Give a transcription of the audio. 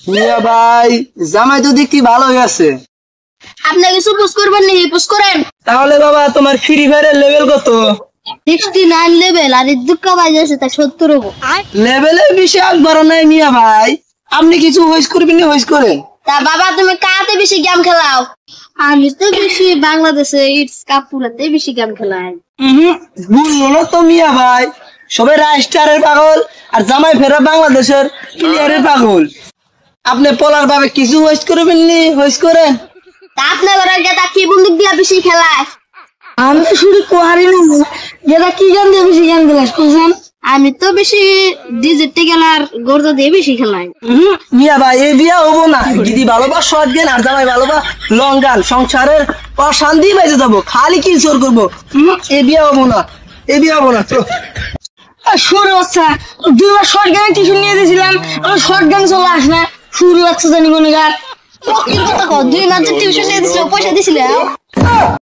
মিয়া ভাই জামাই তো দেখি ভালোই আছে। আপনি কিছু পুশ করবেন নাকি? পুশ করেন। তাহলে বাবা তোমার ফ্রি ফায়ারের লেভেল কত? 69 লেভেল, আর দুঃখ বাজেছে তা 70 হবো। লেভেলের বেশি একবার নাই মিয়া ভাই, আপনি কিছু হইস করবেন না, হইস করেন। তা বাবা তুমি কাতে বেশি গেম খেলাও? আমি তো বেশি বাংলাদেশে ইটস কাপুরাতে বেশি গেম খেলাই। ভুললো না তো মিয়া ভাই, সবাই রাইস্টারের পাগল আর জামাই ফেরা বাংলাদেশের প্লেয়ারের পাগল। আপনি পোলার ভাবে কিছু হইস করবেন নি, হইস করেন। তা আপনার ঘরে গেটা কি বন্দুক দিয়া বেশি খেলায়? আমি তো শুধু কোহারি নেব, যেটা কি গান দিয়ে বেশি গান খেলাস কোথান? আমি তো বেশি ডিজিটে গেলার গর্দা দিয়ে বেশি খেলাই। মিয়া ভাই এই বিয়া হবো না, দিদি ভালোবাস শর্ট গান আর জামাই ভালোবাস লং গান, সংসারের অশান্তি বেঁচে যাবো, খালি কি চোর করবো। এ বিয়া হবো না, এ বিয়া হবো না তো। শুরু হচ্ছে 2 মাস শর্ট গানে টিউশন নিয়ে দিয়েছিলাম, আমার শর্ট গান চলে আস না, শুরু হচ্ছে জানি কোন গান। কিন্তু 2 মাস টিউশন নিয়ে দিছিল, পয়সা দিছিল।